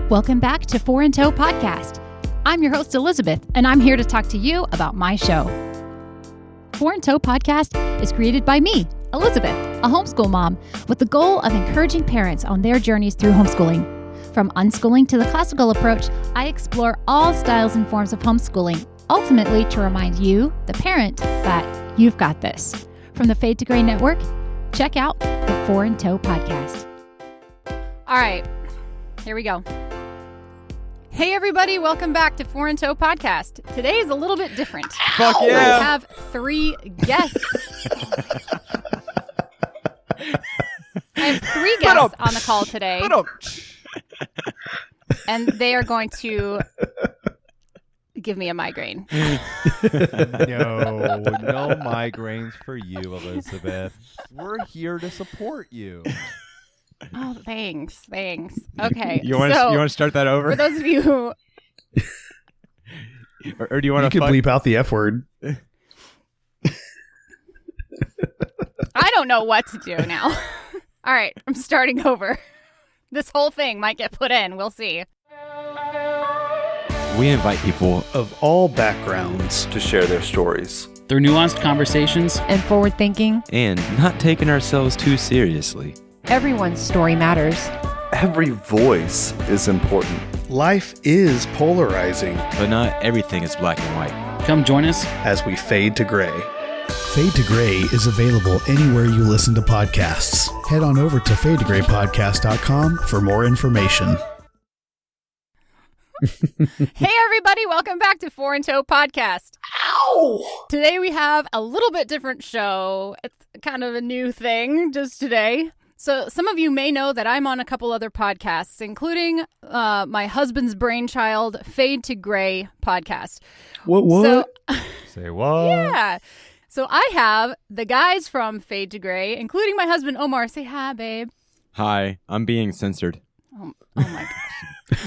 Welcome back to Four in Tow Podcast. I'm your host, Elizabeth, and I'm here to talk to you about my show. Four in Tow Podcast is created by me, Elizabeth, a homeschool mom, with the goal of encouraging parents on their journeys through homeschooling. From unschooling to the classical approach, I explore all styles and forms of homeschooling, ultimately to remind you, the parent, that you've got this. From the Fade to Gray Network, check out the Four in Tow Podcast. All right, here we go. Hey everybody, welcome back to Four in Tow Podcast. Today is a little bit different. Fuck yeah. I have 3 guests. I have 3 guests on the call today. And they are going to give me a migraine. No migraines for you, Elizabeth. We're here to support you. Oh, thanks. Okay. You want to start that over? For those of you who... or do you want to bleep out the F word? I don't know what to do now. All right, I'm starting over. This whole thing might get put in. We'll see. We invite people Of all backgrounds. to share their stories. Through nuanced conversations And forward thinking. and not taking ourselves too seriously. Everyone's story matters. Every voice is important. Life is polarizing But not everything is black and white. come join us. as we fade to gray. Fade to Gray is available anywhere you listen to podcasts. Head on over to fadetograypodcast.com for more information. Hey everybody, welcome back to Four in Tow Podcast. Ow! Today we have a little bit different show. It's kind of a new thing just today. So some of you may know that I'm on a couple other podcasts, including my husband's brainchild, Fade to Gray podcast. What? So, Say what? yeah. So I have the guys from Fade to Gray, including my husband, Omar. Say hi, babe. Hi, I'm being censored. Oh my gosh.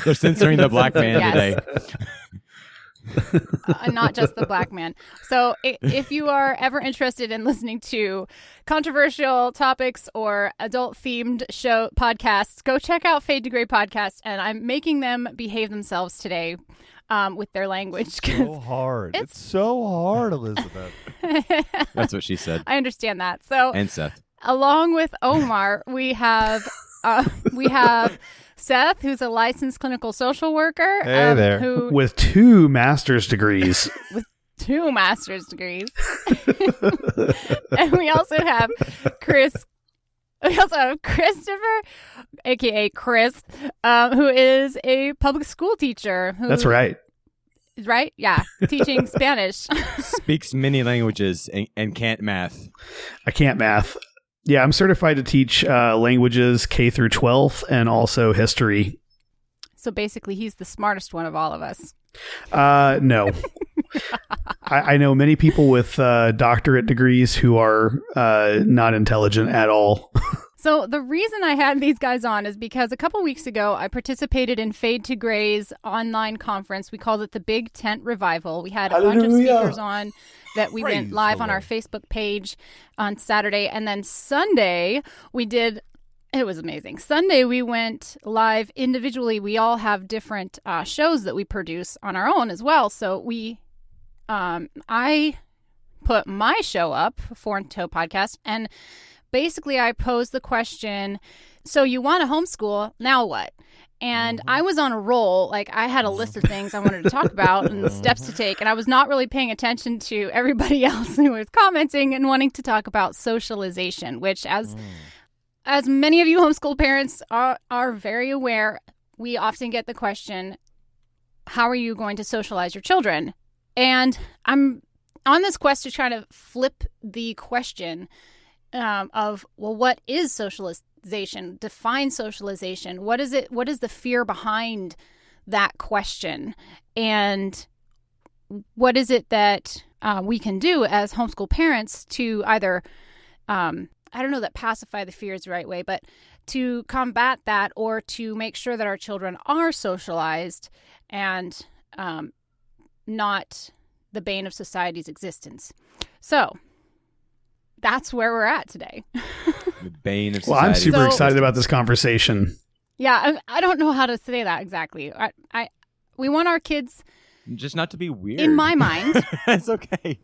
They're censoring the black man Yes. today. Not just the black man. So if you are ever interested in listening to controversial topics or adult-themed show podcasts, go check out Fade to Gray podcast. And I'm making them behave themselves today with their language. So hard. It's so hard, Elizabeth. That's what she said. I understand that. So And Seth. along with Omar, we have Seth, who's a licensed clinical social worker. Hey there. Who With 2 master's degrees. 2 master's degrees. And we also have Christopher, aka Chris, who is a public school teacher. That's right. Right? Yeah. Teaching Spanish. Speaks many languages and can't math. I can't math. Yeah, I'm certified to teach languages K through 12th and also history. So basically, he's the smartest one of all of us. No. I know many people with doctorate degrees who are not intelligent at all. So the reason I had these guys on is because a couple weeks ago, I participated in Fade to Gray's online conference. We called it the Big Tent Revival. We had a bunch of speakers on that we went live on our Facebook page on Saturday. And then Sunday, it was amazing. Sunday, we went live individually. We all have different shows that we produce on our own as well. So I put my show up, Four in Tow Podcast, and basically I posed the question, so you want to homeschool, now what? And I was on a roll. Like, I had a list of things I wanted to talk about and steps to take, and I was not really paying attention to everybody else who was commenting and wanting to talk about socialization, which as many of you homeschool parents are very aware, we often get the question, how are you going to socialize your children? And I'm on this quest to try to flip the question of, well, what is socialization? Define socialization. What is it? What is the fear behind that question? And what is it that we can do as homeschool parents to either, I don't know that pacify the fear is the right way, but to combat that or to make sure that our children are socialized and not the bane of society's existence. So that's where we're at today. The bane of Well, I'm society. super excited about this conversation. Yeah, I don't know how to say that exactly. We want our kids, Just not to be weird. in my mind. It's okay.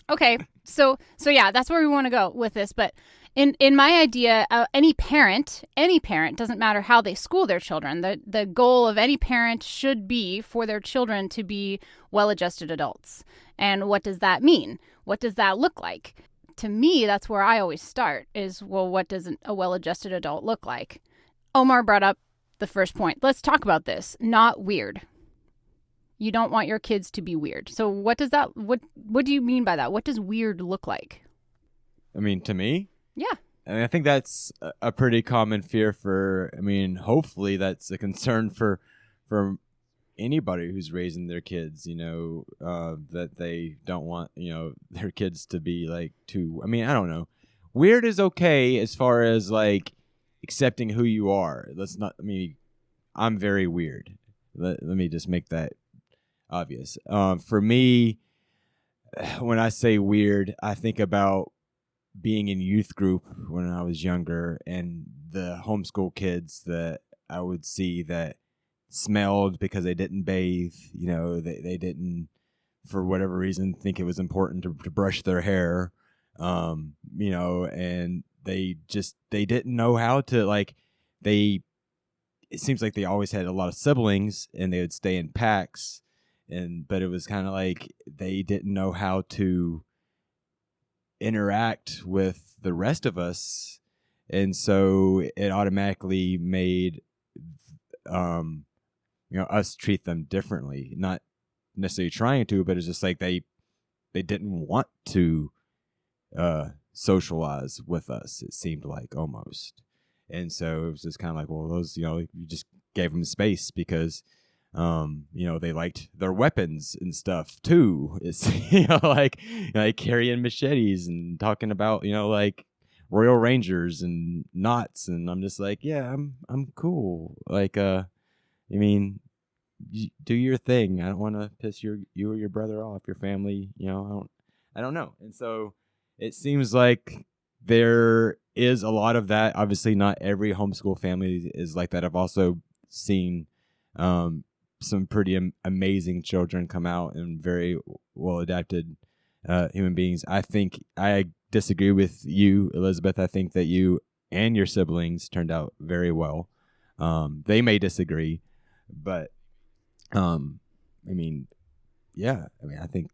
Okay, so yeah, that's where we want to go with this. But in my idea, any parent, doesn't matter how they school their children. The goal of any parent should be for their children to be well-adjusted adults. And what does that mean? What does that look like? To me, that's where I always start is, well, what does a well-adjusted adult look like? Omar brought up the first point. Let's talk about this. Not weird. You don't want your kids to be weird. So what does that, what do you mean by that? What does weird look like? I mean, to me, Yeah. I mean, I think that's a pretty common fear hopefully that's a concern for anybody who's raising their kids, that they don't want, their kids to be like too, I don't know. Weird is okay as far as like accepting who you are. I'm very weird. Let me just make that obvious. For me, when I say weird, I think about being in youth group when I was younger and the homeschool kids that I would see that smelled because they didn't bathe, they didn't, for whatever reason, think it was important to brush their hair, and they didn't know how to, it seems like they always had a lot of siblings and they would stay in packs, but it was kind of like they didn't know how to interact with the rest of us, and so it automatically made us treat them differently, not necessarily trying to, but it's just like they didn't want to socialize with us, it seemed like, almost. And so it was just kind of like, well, those, you just gave them space because they liked their weapons and stuff too. It's like carrying machetes and talking about like Royal Rangers and knots, and I'm just like, yeah, I'm cool. Do your thing. I don't want to piss you or your brother off, your family. I don't know. And so it seems like there is a lot of that. Obviously, not every homeschool family is like that. I've also seen some pretty amazing children come out and very well adapted human beings. I think I disagree with you, Elizabeth. I think that you and your siblings turned out very well. They may disagree, but I think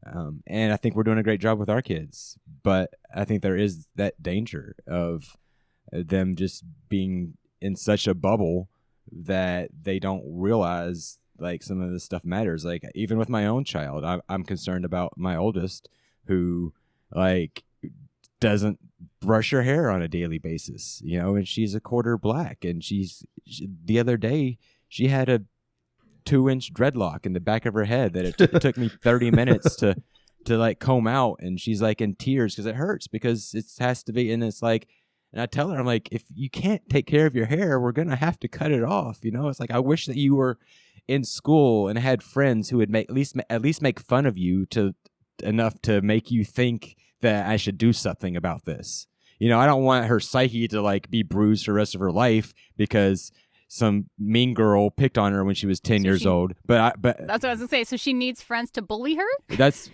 and I think we're doing a great job with our kids, but I think there is that danger of them just being in such a bubble that they don't realize like some of this stuff matters. Like even with my own child, I'm concerned about my oldest who like doesn't brush her hair on a daily basis, and she's a quarter black, and the other day she had a 2-inch dreadlock in the back of her head that it took me 30 minutes to like comb out, and she's like in tears because it hurts because it has to be, and it's like, and I tell her, I'm like, if you can't take care of your hair, we're gonna have to cut it off. It's like I wish that you were in school and had friends who would at least make fun of you enough to make you think that I should do something about this. I don't want her psyche to like be bruised for the rest of her life because some mean girl picked on her when she was 10 years old. But that's what I was gonna say. So she needs friends to bully her. Extent,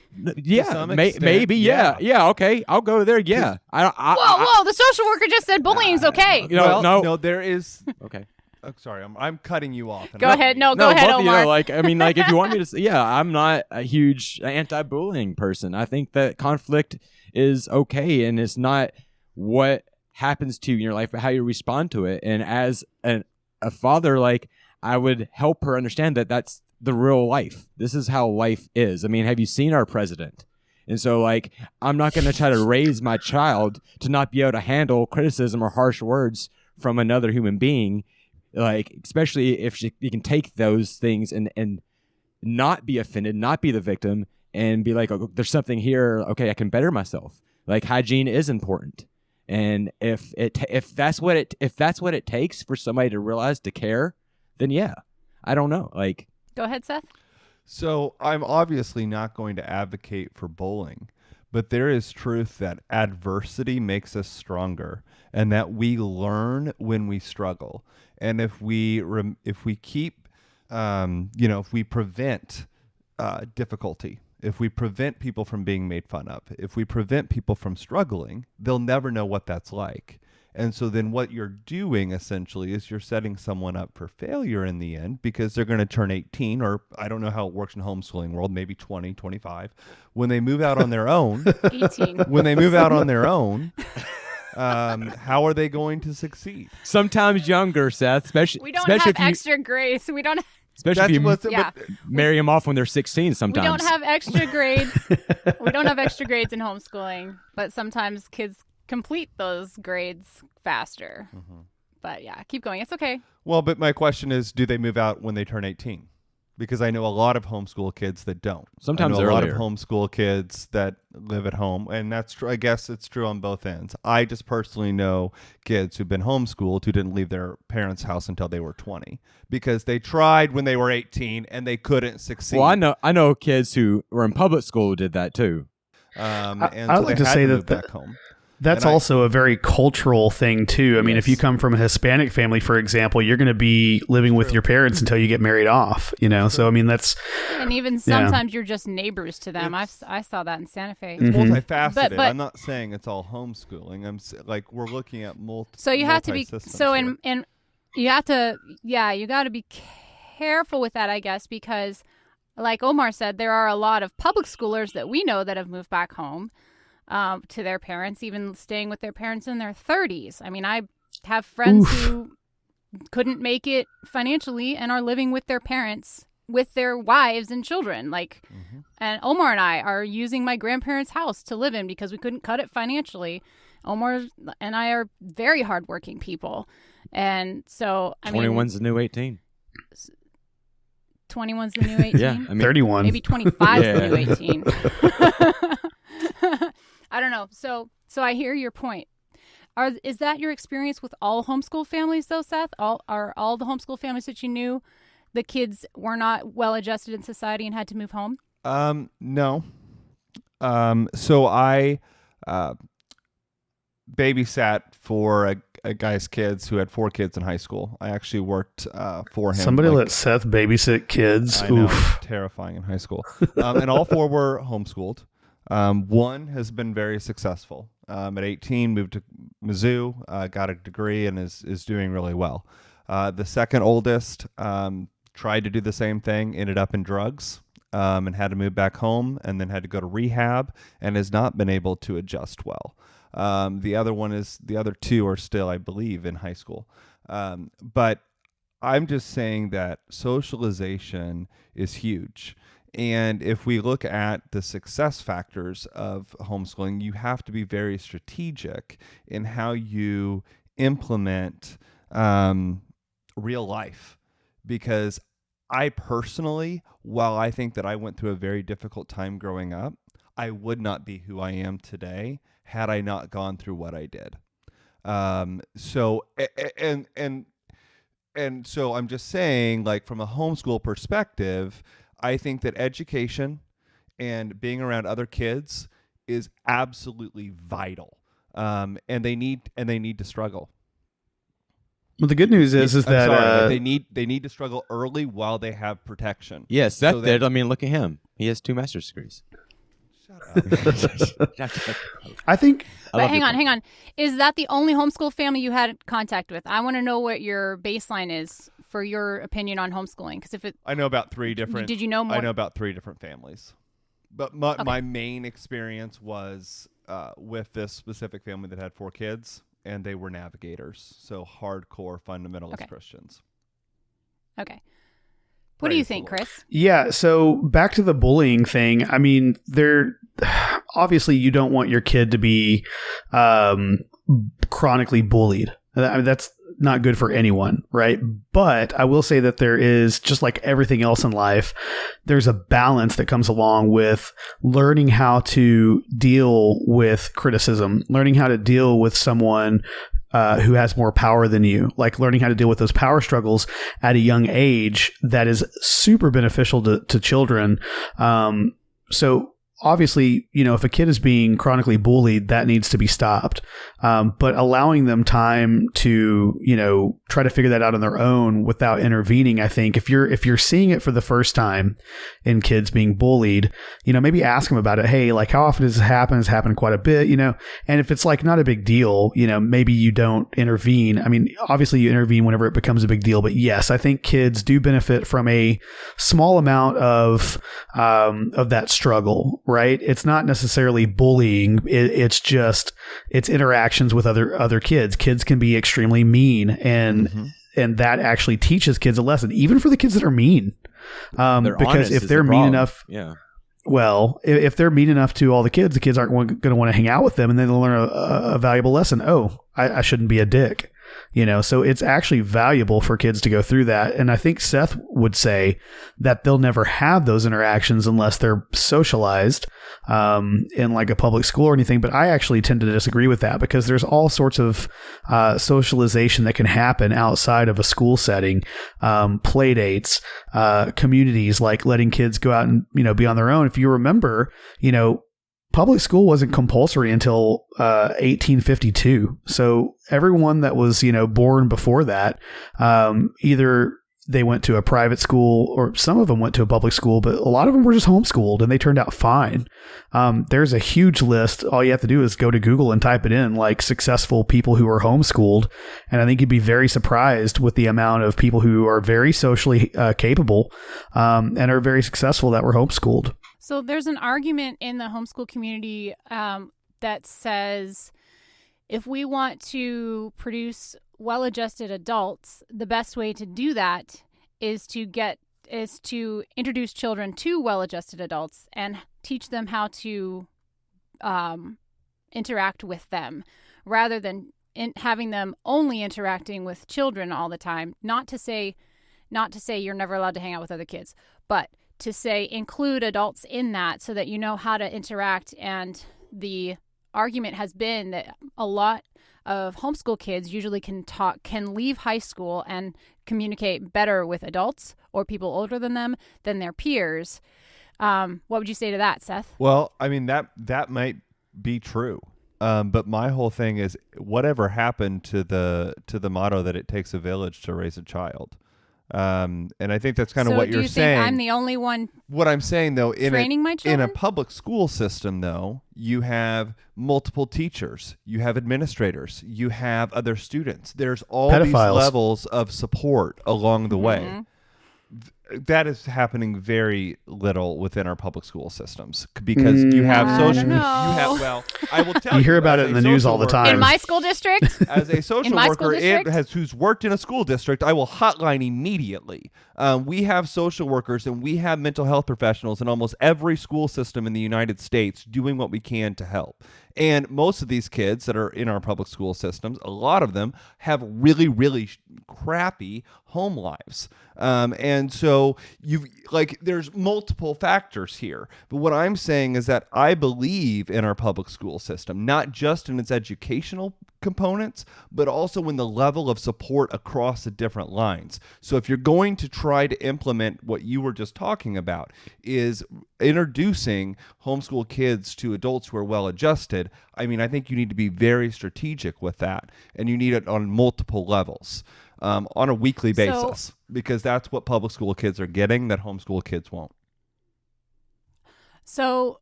maybe. Yeah. Okay, I'll go there. Yeah. Whoa! The social worker just said bullying's okay. No, there is. Okay. Sorry, I'm cutting you off. Go ahead. No, go ahead, Omar. If you want me to, I'm not a huge anti-bullying person. I think that conflict is okay, and it's not what happens to you in your life, but how you respond to it. And as a father, I would help her understand that that's the real life. This is how life is. Have you seen our president? And so, I'm not going to try to raise my child to not be able to handle criticism or harsh words from another human being, especially if you can take those things and not be offended, not be the victim, and be like, oh, there's something here. Okay, I can better myself. Hygiene is important. And if that's what it takes for somebody to realize to care, then yeah, I don't know. Go ahead, Seth. So I'm obviously not going to advocate for bullying, but there is truth that adversity makes us stronger, and that we learn when we struggle. And if we keep, if we prevent difficulty, if we prevent people from being made fun of, if we prevent people from struggling, they'll never know what that's like. And so then what you're doing essentially is you're setting someone up for failure in the end, because they're going to turn 18, or I don't know how it works in homeschooling world, maybe 20, 25. When they move out on their own, 18. When they move out on their own, how are they going to succeed? Sometimes younger, Seth. Especially, We don't especially have extra grace. We don't. Especially if you Yeah. marry them off when they're 16 sometimes. We don't have extra grades. We don't have extra grades in homeschooling, but sometimes kids complete those grades faster. But yeah, keep going. It's okay. Well, but my question is, do they move out when they turn 18? Because I know a lot of homeschool kids that don't. Sometimes I know a lot of earlier. homeschool kids that live at home, and that's true. I guess it's true on both ends. I just personally know kids who've been homeschooled who didn't leave their parents' house until they were 20 because they tried when they were 18 and they couldn't succeed. Well, I know kids who were in public school who did that too. And I'd so like they to had say move that back home. That's And also a very cultural thing, too. I mean, if you come from a Hispanic family, for example, you're going to be living with your parents until you get married off, So, I mean, that's... And even sometimes you're just neighbors to them. I saw that in Santa Fe. It's multifaceted. But- I'm not saying it's all homeschooling. Like, we're looking at So you have to be multi-systems so here. and you have to you got to be careful with that, I guess, because like Omar said, there are a lot of public schoolers that we know that have moved back home to their parents, even staying with their parents in their 30s. I mean, I have friends who couldn't make it financially and are living with their parents with their wives and children. And Omar and I are using my grandparents' house to live in because we couldn't cut it financially. Omar and I are very hardworking people. And so, 21's the new 18. 21's the new 18? Yeah, I mean, 31. Maybe 25's the new 18. I don't know. So I hear your point. Is that your experience with all homeschool families, though, Seth? Are all the homeschool families that you knew, the kids were not well adjusted in society and had to move home? No. So I babysat for a guy's kids who had 4 kids in high school. I actually worked for him. Somebody let Seth babysit kids. I know, Oof. terrifying in high school. And all 4 were homeschooled. One has been very successful. At 18, moved to Mizzou, got a degree, and is doing really well. The second oldest tried to do the same thing, ended up in drugs, and had to move back home, and then had to go to rehab, and has not been able to adjust well. The other 2 are still, I believe, in high school. But I'm just saying that socialization is huge. And if we look at the success factors of homeschooling, you have to be very strategic in how you implement real life. Because I personally, while I think that I went through a very difficult time growing up, I would not be who I am today had I not gone through what I did. So I'm just saying, like, from a homeschool perspective, I think that education and being around other kids is absolutely vital. And they need to struggle. Well, the good news is that they need to struggle early while they have protection. Yes, Seth did. I mean, look at him. He has 2 master's degrees. I think... But hang on. Is that the only homeschool family you had contact with? I want to know what your baseline is for your opinion on homeschooling. Because I know about 3 different... Did you know more? I know about 3 different families. But my main experience was with this specific family that had 4 kids, and they were navigators. So hardcore fundamentalist Christians. Okay. What do you think, Chris? Yeah, so back to the bullying thing. I mean, obviously you don't want your kid to be chronically bullied. I mean, that's not good for anyone, right? But I will say that there is, just like everything else in life, there's a balance that comes along with learning how to deal with criticism, learning how to deal with someone who has more power than you, like learning how to deal with those power struggles at a young age. That is super beneficial to children. So obviously, if a kid is being chronically bullied, that needs to be stopped. But allowing them time to, try to figure that out on their own without intervening, I think if you're seeing it for the first time in kids being bullied, maybe ask them about it. Hey, like, how often does this happen? It's happened quite a bit, and if it's like not a big deal, maybe you don't intervene. I mean, obviously you intervene whenever it becomes a big deal, but yes, I think kids do benefit from a small amount of that struggle, right? It's not necessarily bullying. It's just, it's interactions with other kids. Kids can be extremely mean, and that actually teaches kids a lesson, even for the kids that are mean. Because if they're mean enough, well, if they're mean enough to all the kids aren't going to want to hang out with them, and then they'll learn a valuable lesson. Oh, I shouldn't be a dick. So it's actually valuable for kids to go through that. And I think Seth would say that they'll never have those interactions unless they're socialized in like a public school or anything. But I actually tend to disagree with that, because there's all sorts of socialization that can happen outside of a school setting, play dates, communities, like letting kids go out and, be on their own. If you remember, public school wasn't compulsory until 1852. So everyone that was, born before that, either they went to a private school, or some of them went to a public school, but a lot of them were just homeschooled, and they turned out fine. There's a huge list. All you have to do is go to Google and type it in, like successful people who are homeschooled. And I think you'd be very surprised with the amount of people who are very socially capable and are very successful that were homeschooled. So there's an argument in the homeschool community that says if we want to produce well-adjusted adults, the best way to do that is to introduce children to well-adjusted adults and teach them how to interact with them, rather than having them only interacting with children all the time. Not to say you're never allowed to hang out with other kids, but to say include adults in that so that you know how to interact. And the argument has been that a lot of homeschool kids usually can leave high school and communicate better with adults or people older than them than their peers. What would you say to that, Seth? Well, I mean, that might be true. But my whole thing is, whatever happened to the motto that it takes a village to raise a child? And I think that's kind of what you're saying. Think I'm the only one. What I'm saying, though, training my children? In a public school system, though, you have multiple teachers, you have administrators, you have other students. There's all these levels of support along the way. That is happening very little within our public school systems, because you have social. I will tell you. You hear about it in the news all the time. In my school district, as a social worker who's worked in a school district, I will hotline immediately. We have social workers and we have mental health professionals in almost every school system in the United States doing what we can to help. And most of these kids that are in our public school systems, a lot of them have really, really crappy home lives. And so there's multiple factors here. But what I'm saying is that I believe in our public school system, not just in its educational components, but also in the level of support across the different lines. So if you're going to try to implement what you were just talking about, is introducing homeschool kids to adults who are well adjusted, I mean, I think you need to be very strategic with that, and you need it on multiple levels, on a weekly basis, because that's what public school kids are getting that homeschool kids won't. So,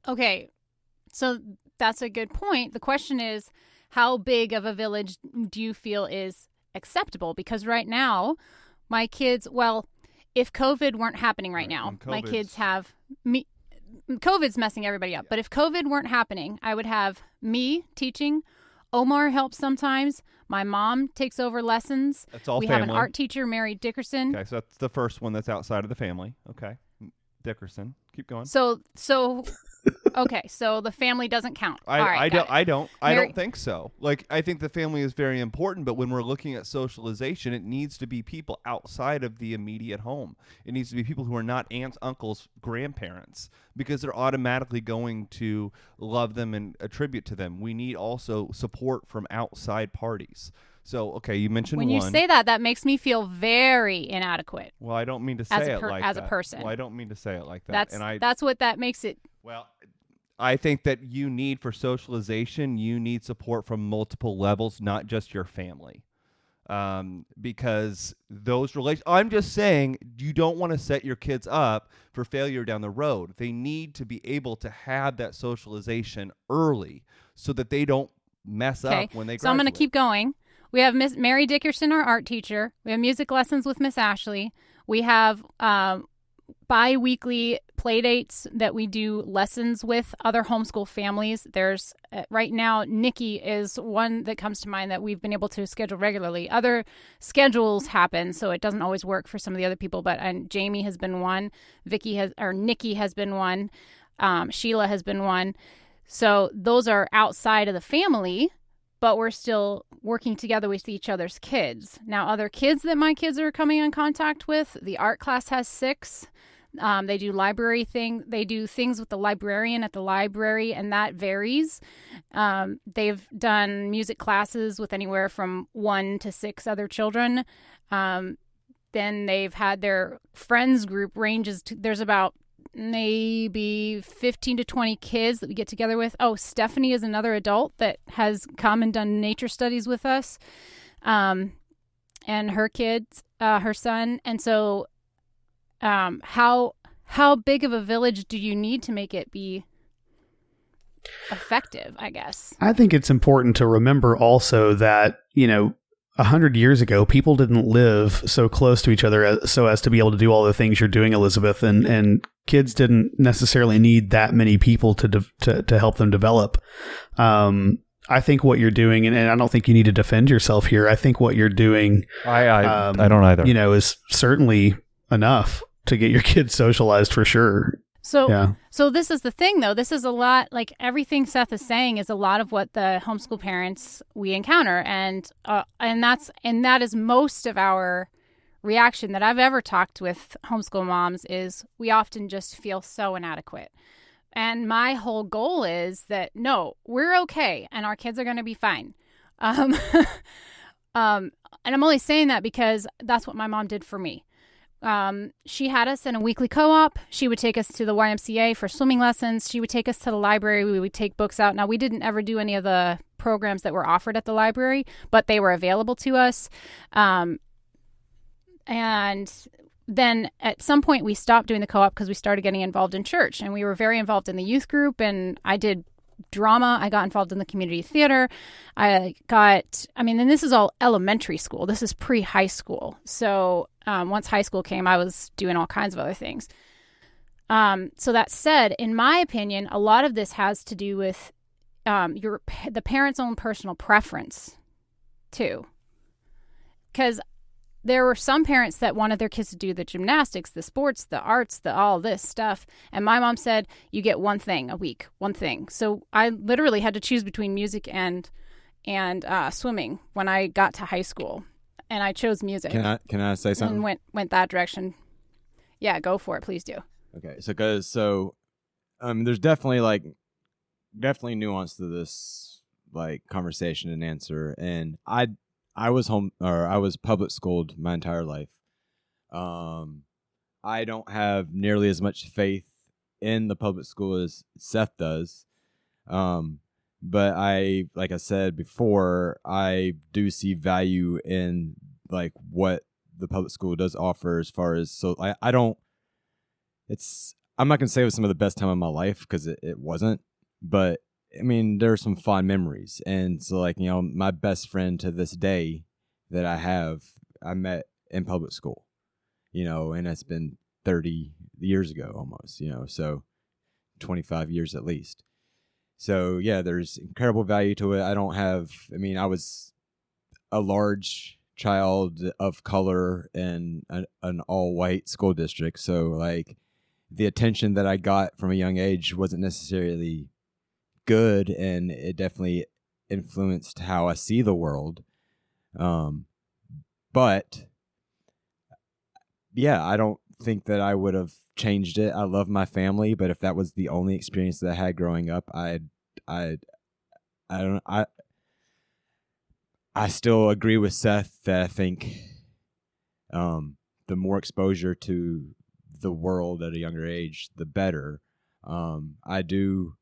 okay, so that's a good point. The question is, how big of a village do you feel is acceptable? Because right now, my kids, if COVID weren't happening right now, my kids have me. COVID's messing everybody up. But if COVID weren't happening, I would have me teaching. Omar helps sometimes. My mom takes over lessons. That's all we family. have an art teacher, Mary Dickerson. Okay, so that's the first one that's outside of the family. Okay, Dickerson. Keep going. So okay, so the family doesn't count. I don't think so. I think the family is very important, but when we're looking at socialization, it needs to be people outside of the immediate home. It needs to be people who are not aunts, uncles, grandparents, because they're automatically going to love them and attribute to them. We need also support from outside parties. So, okay, you mentioned when one. You say that makes me feel very inadequate. Well, I don't mean to say it like that. As a person. Well, I don't mean to say it like that. That's what that makes it Well, I think that for socialization, you need support from multiple levels, not just your family. Because those I'm just saying, you don't want to set your kids up for failure down the road. They need to be able to have that socialization early so that they don't mess up when they graduate. So I'm going to keep going. We have Miss Mary Dickerson, our art teacher. We have music lessons with Miss Ashley. We have bi-weekly play dates that we do lessons with other homeschool families. There's right now, Nikki is one that comes to mind that we've been able to schedule regularly. Other schedules happen, so it doesn't always work for some of the other people, but Jamie has been one. Nikki has been one. Sheila has been one. So those are outside of the family, but we're still working together with each other's kids. Now, other kids that my kids are coming in contact with, the art class has 6. They do They do things with the librarian at the library, and that varies. They've done music classes with anywhere from 1 to 6 other children. Then they've had their friends group ranges to, there's about maybe 15 to 20 kids that we get together with. Oh, Stephanie is another adult that has come and done nature studies with us, and her kids, her son. And so how big of a village do you need to make it be effective, I guess? I think it's important to remember also that, 100 years ago, people didn't live so close to each other so as to be able to do all the things you're doing, Elizabeth, and kids didn't necessarily need that many people to help them develop. I think what you're doing, and I don't think you need to defend yourself here. I think what you're doing, I don't either. Is certainly enough to get your kids socialized for sure. So this is the thing, though. This is a lot, like everything Seth is saying is a lot of what the homeschool parents we encounter, and that is most of our reaction that I've ever talked with homeschool moms is we often just feel so inadequate. And my whole goal is that no, we're okay, and our kids are going to be fine. And I'm only saying that because that's what my mom did for me. She had us in a weekly co-op. She would take us to the YMCA for swimming lessons. She would take us to the library. We would take books out. Now, we didn't ever do any of the programs that were offered at the library, but they were available to us. And then at some point we stopped doing the co-op because we started getting involved in church, and we were very involved in the youth group, and I did drama. I got involved in the community theater. And this is all elementary school. This is pre-high school. So once high school came, I was doing all kinds of other things. So that said, in my opinion, a lot of this has to do with the parent's own personal preference too. Because there were some parents that wanted their kids to do the gymnastics, the sports, the arts, all this stuff. And my mom said, you get one thing a week, one thing. So I literally had to choose between music and swimming when I got to high school. And I chose music. Can I say something? And went that direction. Yeah, go for it. Please do. Okay. There's definitely nuance to this conversation and answer. And I was public schooled my entire life. I don't have nearly as much faith in the public school as Seth does. But like I said before, I do see value in what the public school does offer as far as, I'm not going to say it was some of the best time of my life because it wasn't, but I mean, there are some fond memories. And so my best friend to this day that I met in public school, and that's been 30 years ago almost, so 25 years at least. So yeah, there's incredible value to it. I was a large child of color in an all-white school district. So the attention that I got from a young age wasn't necessarily good, and it definitely influenced how I see the world. But yeah, I don't think that I would have changed it. I love my family, but if that was the only experience that I had growing up, I still agree with Seth that I think the more exposure to the world at a younger age, the better. I do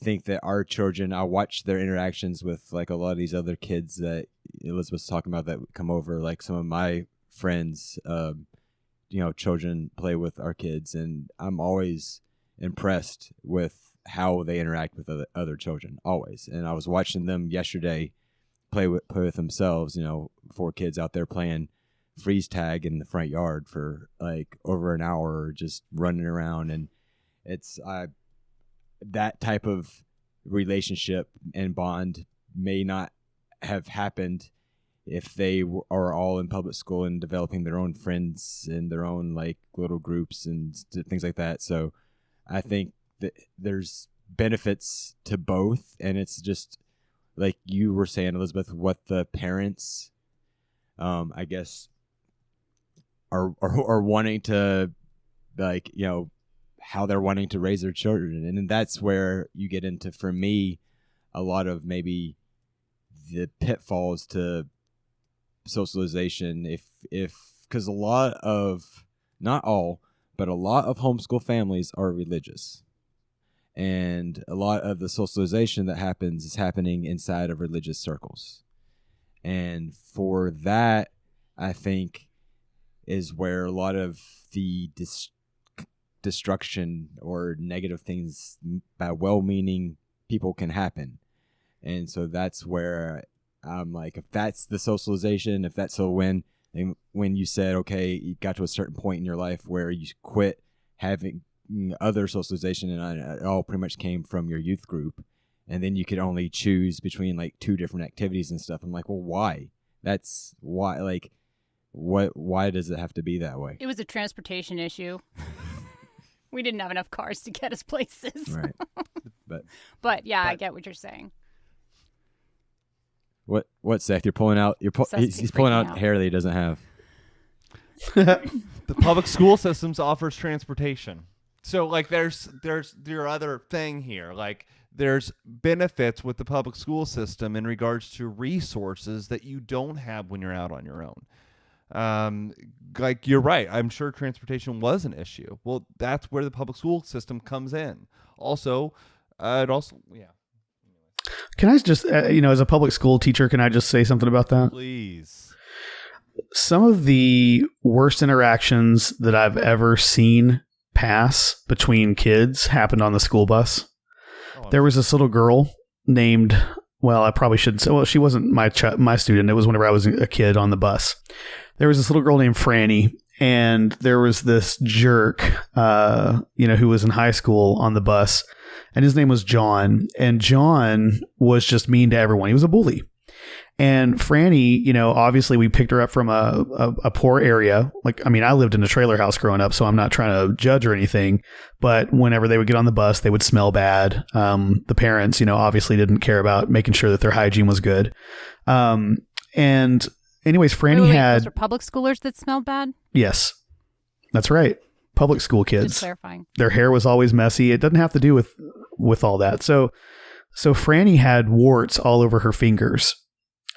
think that our children, I watch their interactions with like a lot of these other kids that Elizabeth's talking about that come over, like some of my friends, children play with our kids, and I'm always impressed with how they interact with other children, always. And I was watching them yesterday play with themselves, 4 kids out there playing freeze tag in the front yard for like over an hour, just running around. And it's that type of relationship and bond may not have happened if they are all in public school and developing their own friends and their own like little groups and things like that. So I think that there's benefits to both, and it's just like you were saying, Elizabeth, what the parents, I guess, are wanting to, like, how they're wanting to raise their children. And that's where you get into, for me, a lot of maybe the pitfalls to socialization, because a lot of, not all, but a lot of homeschool families are religious. And a lot of the socialization that happens is happening inside of religious circles. And for that, I think, is where a lot of the destruction or negative things by well-meaning people can happen. And so that's where I'm like, if that's the socialization, if that's so when you said, okay, you got to a certain point in your life where you quit having other socialization, and it all pretty much came from your youth group, and then you could only choose between like 2 different activities and stuff. I'm like, well, why? That's why, like, why does it have to be that way? It was a transportation issue. We didn't have enough cars to get us places. Right. But yeah, I get what you're saying. What Seth? You're pulling out. He's pulling out hair that he doesn't have. The public school systems offers transportation. So like there's your other thing here. Like there's benefits with the public school system in regards to resources that you don't have when you're out on your own. Like you're right. I'm sure transportation was an issue. Well, that's where the public school system comes in. Also, yeah. Can I just, as a public school teacher, can I just say something about that? Please. Some of the worst interactions that I've ever seen pass between kids happened on the school bus. There was this little girl named, well, I probably shouldn't say, well, she wasn't my student. It was whenever I was a kid on the bus. There was this little girl named Franny, and there was this jerk, who was in high school on the bus, and his name was John. And John was just mean to everyone. He was a bully. And Franny, obviously we picked her up from a poor area. Like, I mean, I lived in a trailer house growing up, so I'm not trying to judge or anything. But whenever they would get on the bus, they would smell bad. The parents, obviously didn't care about making sure that their hygiene was good. And anyways, Franny had... Those were public schoolers that smelled bad? Yes, that's right. Public school kids. Just clarifying. Their hair was always messy. It doesn't have to do with all that. So Franny had warts all over her fingers.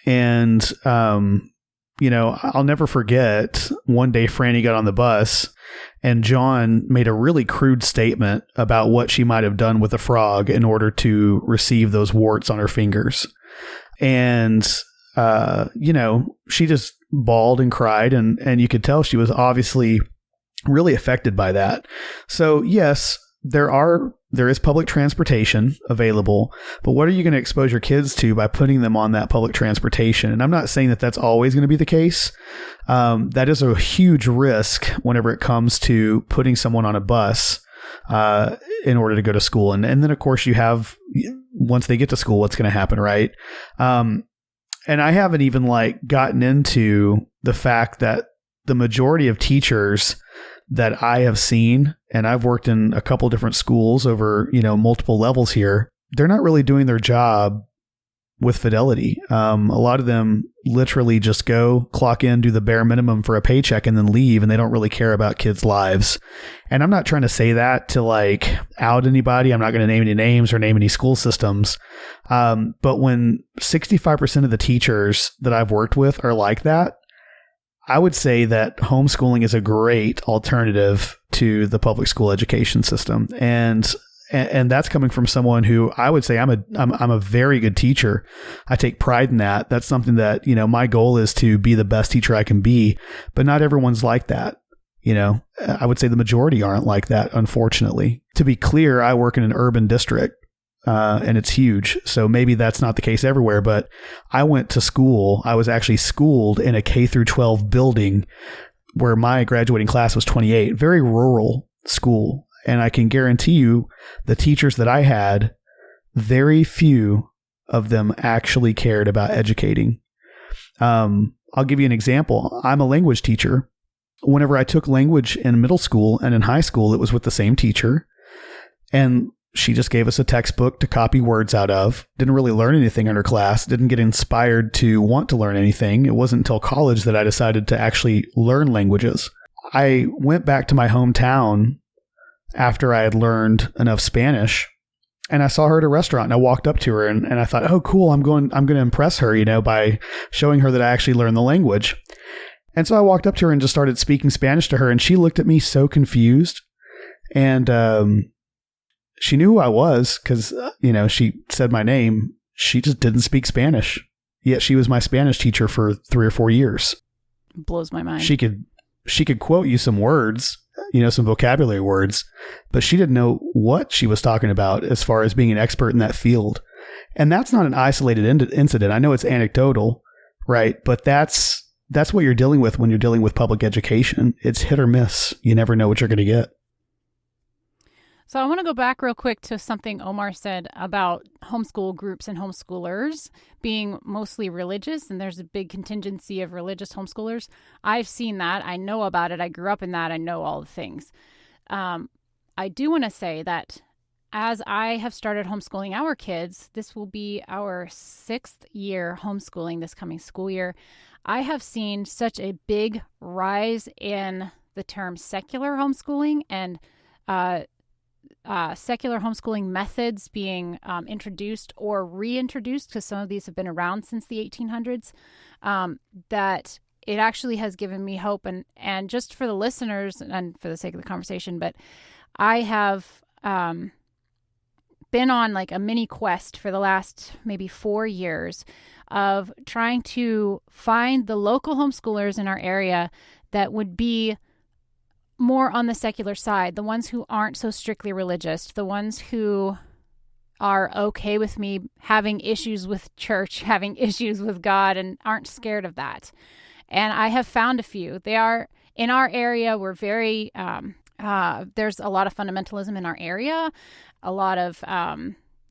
And, I'll never forget one day Franny got on the bus and John made a really crude statement about what she might have done with a frog in order to receive those warts on her fingers. And, she just bawled and cried, and you could tell she was obviously really affected by that. So yes, there is public transportation available, but what are you going to expose your kids to by putting them on that public transportation? And I'm not saying that that's always going to be the case. That is a huge risk whenever it comes to putting someone on a bus in order to go to school. And then, of course, you have, once they get to school, what's going to happen, right? And I haven't even gotten into the fact that the majority of teachers that I have seen, and I've worked in a couple different schools over, multiple levels here, they're not really doing their job with fidelity. A lot of them literally just go, clock in, do the bare minimum for a paycheck, and then leave, and they don't really care about kids' lives. And I'm not trying to say that to out anybody. I'm not going to name any names or name any school systems. But when 65% of the teachers that I've worked with are like that, I would say that homeschooling is a great alternative to the public school education system. And that's coming from someone who I would say I'm a very good teacher. I take pride in that. That's something that, my goal is to be the best teacher I can be, but not everyone's like that. I would say the majority aren't like that, unfortunately. To be clear, I work in an urban district, and it's huge. So maybe that's not the case everywhere, but I went to school. I was actually schooled in a K through 12 building where my graduating class was 28, very rural school. And I can guarantee you the teachers that I had, very few of them actually cared about educating. I'll give you an example. I'm a language teacher. Whenever I took language in middle school and in high school, it was with the same teacher. And she just gave us a textbook to copy words out of. Didn't really learn anything in her class. Didn't get inspired to want to learn anything. It wasn't until college that I decided to actually learn languages. I went back to my hometown after I had learned enough Spanish, and I saw her at a restaurant, and I walked up to her and I thought, oh, cool. I'm going to impress her, by showing her that I actually learned the language. And so I walked up to her and just started speaking Spanish to her, and she looked at me so confused. And she knew who I was because, she said my name. She just didn't speak Spanish. Yet she was my Spanish teacher for 3 or 4 years. Blows my mind. She could quote you some words, some vocabulary words, but she didn't know what she was talking about as far as being an expert in that field. And that's not an isolated incident. I know it's anecdotal, right? But that's what you're dealing with when you're dealing with public education. It's hit or miss. You never know what you're going to get. So I want to go back real quick to something Omar said about homeschool groups and homeschoolers being mostly religious, and there's a big contingency of religious homeschoolers. I've seen that. I know about it. I grew up in that. I know all the things. I do want to say that as I have started homeschooling our kids, this will be our 6th year homeschooling this coming school year. I have seen such a big rise in the term secular homeschooling and secular homeschooling methods being introduced or reintroduced, because some of these have been around since the 1800s, that it actually has given me hope. And just for the listeners and for the sake of the conversation, but I have been on like a mini quest for the last maybe 4 years of trying to find the local homeschoolers in our area that would be more on the secular side, the ones who aren't so strictly religious, the ones who are okay with me having issues with church, having issues with God, and aren't scared of that. And I have found a few. They are in our area. We're very, there's a lot of fundamentalism in our area, a lot of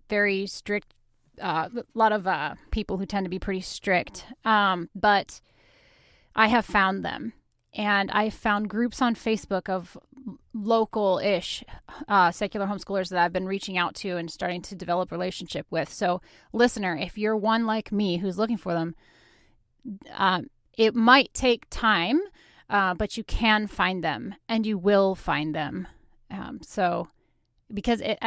very strict, a lot of people who tend to be pretty strict. But I have found them. And I found groups on Facebook of local-ish secular homeschoolers that I've been reaching out to and starting to develop a relationship with. So, listener, if you're one like me who's looking for them, it might take time, but you can find them, and you will find them. And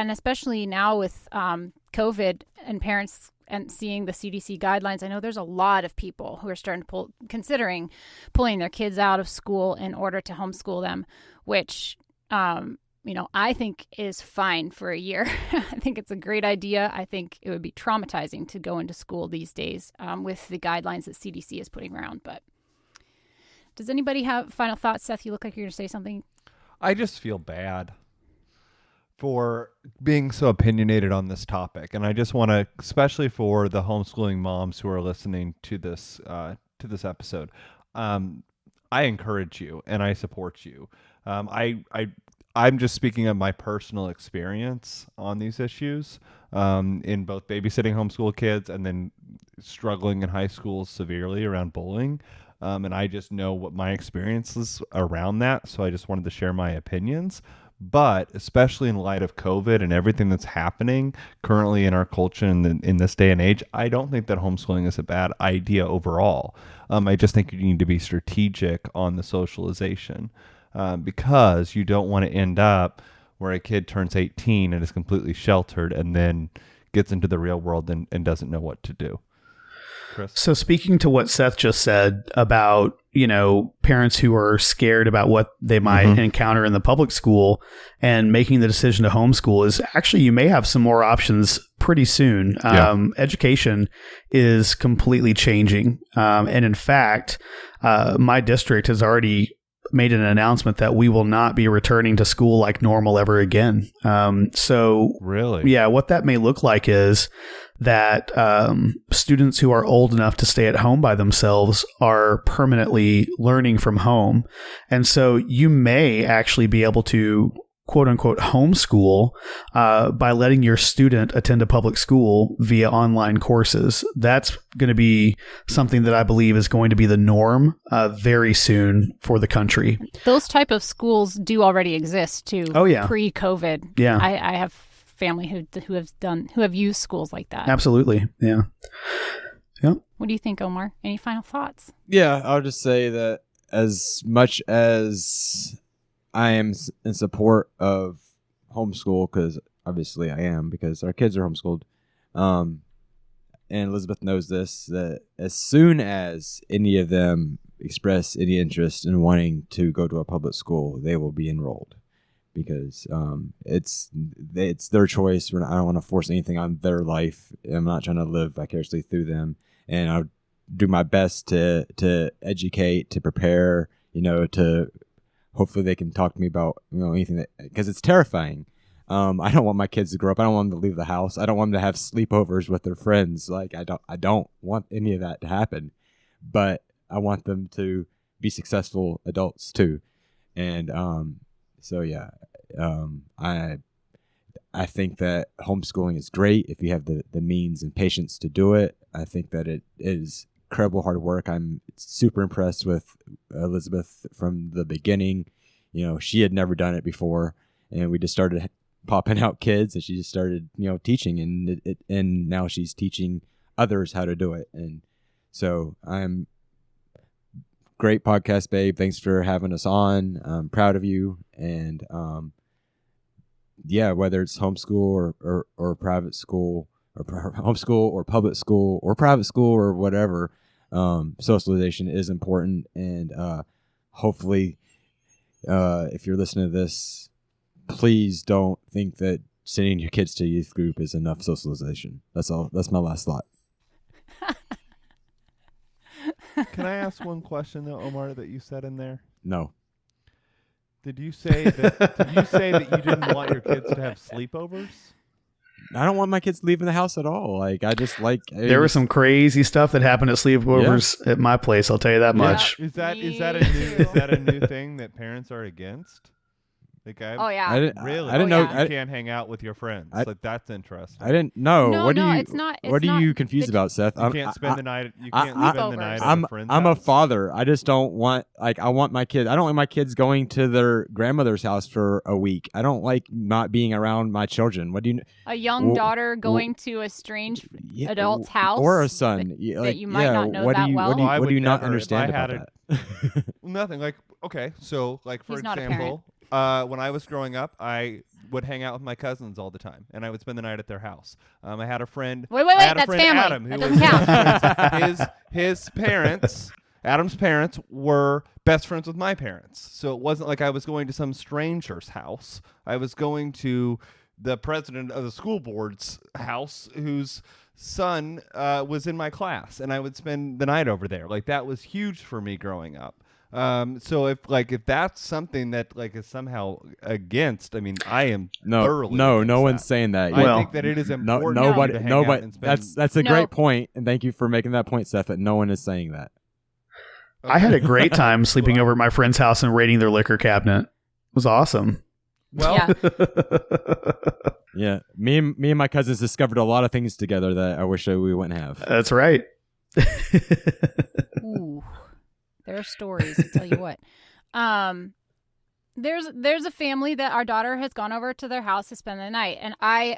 especially now with COVID and parents and seeing the CDC guidelines, I know there's a lot of people who are starting to considering pulling their kids out of school in order to homeschool them, which, I think is fine for a year. I think it's a great idea. I think it would be traumatizing to go into school these days with the guidelines that CDC is putting around. But does anybody have final thoughts? Seth, you look like you're going to say something. I just feel bad for being so opinionated on this topic, and I just want to, especially for the homeschooling moms who are listening to this episode, I encourage you and I support you. I'm just speaking of my personal experience on these issues, in both babysitting homeschool kids and then struggling in high school severely around bullying. And I just know what my experience is around that, so I just wanted to share my opinions. But especially in light of COVID and everything that's happening currently in our culture in this day and age, I don't think that homeschooling is a bad idea overall. I just think you need to be strategic on the socialization, because you don't want to end up where a kid turns 18 and is completely sheltered and then gets into the real world and doesn't know what to do. Chris? So speaking to what Seth just said about, parents who are scared about what they might encounter in the public school and making the decision to homeschool is actually, you may have some more options pretty soon. Education is completely changing. And in fact, my district has already made an announcement that we will not be returning to school like normal ever again. So really, yeah, what that may look like is that students who are old enough to stay at home by themselves are permanently learning from home. And so you may actually be able to quote unquote homeschool by letting your student attend a public school via online courses. That's going to be something that I believe is going to be the norm very soon for the country. Those type of schools do already exist too. Oh, yeah. Pre-COVID. Yeah. I have family who have used schools like that. Absolutely. Yeah. Yep. What do you think, Omar? Any final thoughts? Yeah, I'll just say that as much as I am in support of homeschool, because obviously I am, because our kids are homeschooled, and Elizabeth knows this, that as soon as any of them express any interest in wanting to go to a public school, they will be enrolled. Because it's their choice. I don't want to force anything on their life. I'm not trying to live vicariously through them, and I'll do my best to educate, to prepare. To hopefully they can talk to me about anything that, because it's terrifying. I don't want my kids to grow up. I don't want them to leave the house. I don't want them to have sleepovers with their friends. Like I don't want any of that to happen. But I want them to be successful adults too, and so yeah, I think that homeschooling is great if you have the means and patience to do it. I think that it is incredible hard work. I'm super impressed with Elizabeth from the beginning. She had never done it before, and we just started popping out kids, and she just started teaching, and now she's teaching others how to do it. And so I'm great podcast, babe. Thanks for having us on. I'm proud of you. And yeah, whether it's homeschool or private school, or homeschool or public school or private school or whatever, socialization is important. And hopefully, if you're listening to this, please don't think that sending your kids to youth group is enough socialization. That's all. That's my last thought. Can I ask one question though, Omar, that you said in there? No. Did you say that you didn't want your kids to have sleepovers? I don't want my kids leaving the house at all. Like I just like there was some crazy stuff that happened at sleepovers at my place. I'll tell you that much. Is that a new thing that parents are against? Like I didn't know you can't hang out with your friends. That's interesting. I didn't know. No, it's not. What are you confused about, Seth? You can't spend the night. You can't spend the night at a friend's I'm house. a father. I just don't want I want my kids. I don't want my kids going to their grandmother's house for a week. I don't like not being around my children. What do you? A young daughter going to a strange adult's house, or a son that you might not know that well. What do you not understand about that? Nothing. Like okay, so like for He's not a example. When I was growing up, I would hang out with my cousins all the time, and I would spend the night at their house. I had a friend. Wait, that's family. Adam, that who doesn't count. His parents, Adam's parents, were best friends with my parents. So it wasn't like I was going to some stranger's house. I was going to the president of the school board's house, whose son was in my class, and I would spend the night over there. Like that was huge for me growing up. So if that's something that is somehow against, I mean, I am thoroughly against no one's that. saying that. I think that it is important. Nobody. to hang out and spend, that's a great point, and thank you for making that point, Seth. That no one is saying that. I had a great time sleeping over at my friend's house and raiding their liquor cabinet. It was awesome. Well, yeah, me and my cousins discovered a lot of things together that I wish we wouldn't have. That's right. Ooh. There are stories, I tell you what. There's a family that our daughter has gone over to their house to spend the night. And I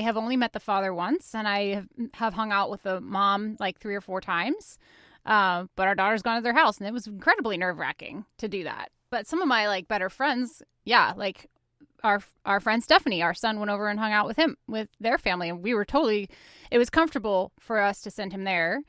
have only met the father once, and I have hung out with the mom like 3 or 4 times. But our daughter's gone to their house, and it was incredibly nerve-wracking to do that. But some of my better friends, like our friend Stephanie, our son went over and hung out with their family, and it was comfortable for us to send him there.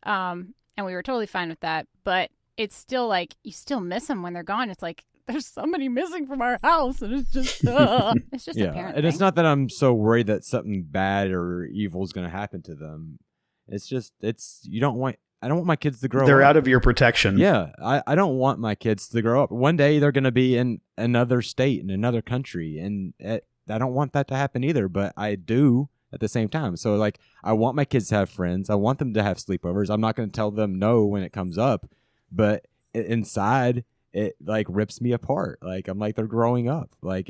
And we were totally fine with that. But it's still like you still miss them when they're gone. It's like there's somebody missing from our house, and it's just it's just a parent and thing. it's not that I'm so worried that something bad or evil is going to happen to them. It's just I don't want my kids to grow up. They're out of your protection. Yeah, I don't want my kids to grow up. One day they're going to be in another state, in another country, and I don't want that to happen either, but I do at the same time. So, like, I want my kids to have friends. I want them to have sleepovers. I'm not going to tell them no when it comes up, but inside, it, like, rips me apart. Like, I'm like, they're growing up. Like,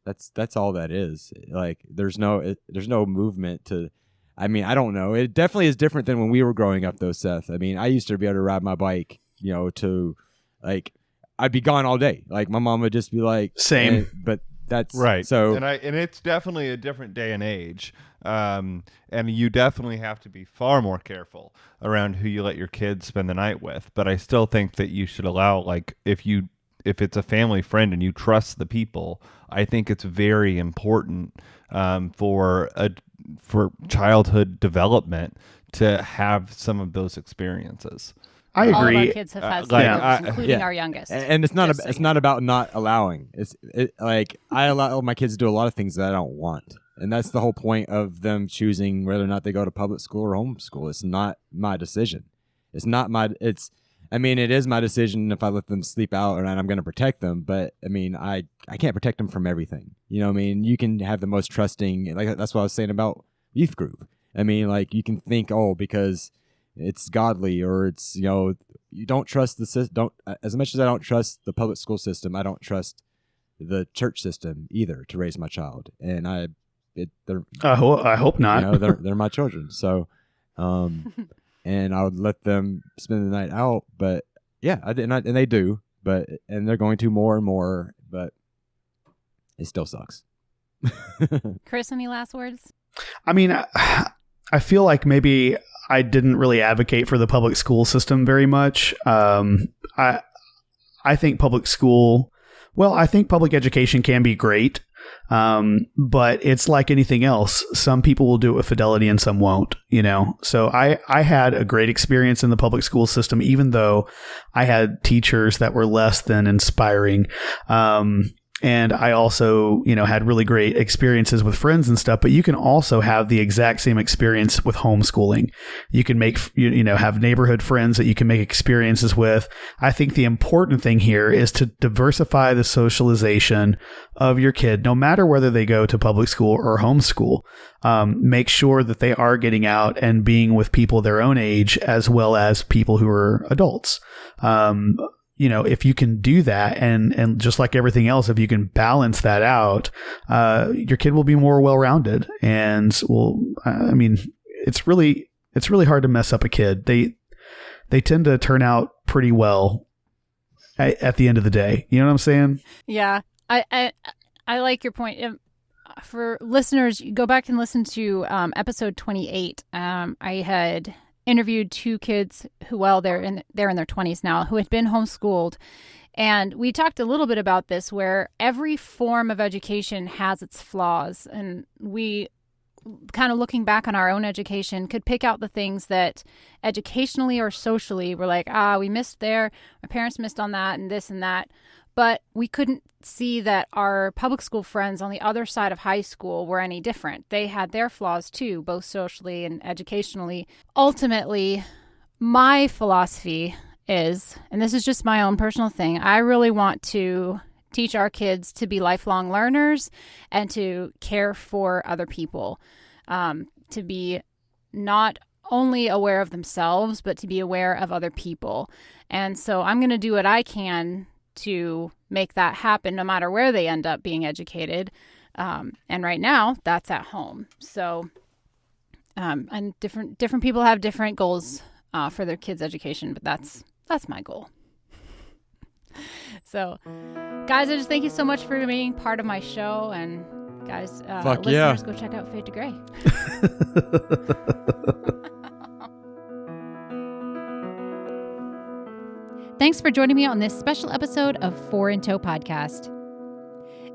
that's all that is. Like, there's no movement to... I mean, I don't know. It definitely is different than when we were growing up, though, Seth. I mean, I used to be able to ride my bike, to, like, I'd be gone all day. Like, my mom would just be like... Same. But that's... Right. So, and it's definitely a different day and age. And you definitely have to be far more careful around who you let your kids spend the night with. But I still think that you should allow, like, if it's a family friend and you trust the people, I think it's very important for childhood development to have some of those experiences. I agree. All of our kids have had sleepovers, including our youngest. And it's not about not allowing. Like, I allow my kids to do a lot of things that I don't want. And that's the whole point of them choosing whether or not they go to public school or homeschool. It's not my decision. It is my decision if I let them sleep out or not. I'm going to protect them, but I mean, I can't protect them from everything. You know what I mean? You can have the most trusting, like, that's what I was saying about youth group. I mean, like, you can think, because it's godly, or it's, you don't trust the system. As much as I don't trust the public school system, I don't trust the church system either to raise my child. And I hope not. They're my children. So, and I would let them spend the night out, but yeah, and they do, and they're going to more and more, but it still sucks. Chris, any last words? I mean, I feel like maybe I didn't really advocate for the public school system very much. I think public education can be great. But it's like anything else. Some people will do it with fidelity and some won't, So I had a great experience in the public school system, even though I had teachers that were less than inspiring. And I also, had really great experiences with friends and stuff, but you can also have the exact same experience with homeschooling. You can have neighborhood friends that you can make experiences with. I think the important thing here is to diversify the socialization of your kid, no matter whether they go to public school or homeschool. Make sure that they are getting out and being with people their own age, as well as people who are adults. If you can do that, and just like everything else, if you can balance that out, your kid will be more well-rounded, and it's really hard to mess up a kid. They tend to turn out pretty well at the end of the day. You know what I'm saying? Yeah, I like your point. For listeners, go back and listen to episode 28. I had interviewed two kids who, they're in their 20s now, who had been homeschooled. And we talked a little bit about this, where every form of education has its flaws. And we, kind of looking back on our own education, could pick out the things that educationally or socially were like, we missed there, my parents missed on that, and this and that. But we couldn't see that our public school friends on the other side of high school were any different. They had their flaws too, both socially and educationally. Ultimately, my philosophy is, and this is just my own personal thing, I really want to teach our kids to be lifelong learners and to care for other people, to be not only aware of themselves, but to be aware of other people. And so I'm going to do what I can to make that happen, no matter where they end up being educated. And right now, that's at home. So, and different people have different goals for their kids' education, but that's my goal. So, guys, I just thank you so much for being part of my show. And guys, listeners, go check out Fade to Gray. Thanks for joining me on this special episode of Four in Tow Podcast.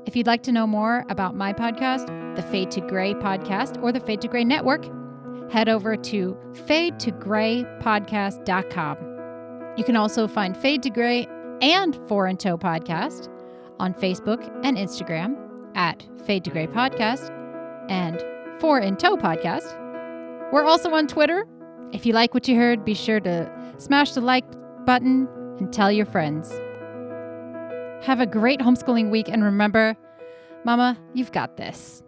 If you'd like to know more about my podcast, the Fade to Gray Podcast, or the Fade to Gray Network, head over to fadetograypodcast.com. You can also find Fade to Gray and Four in Tow Podcast on Facebook and Instagram at Fade to Gray Podcast and Four in Tow Podcast. We're also on Twitter. If you like what you heard, be sure to smash the like button and tell your friends. Have a great homeschooling week, and remember, Mama, you've got this.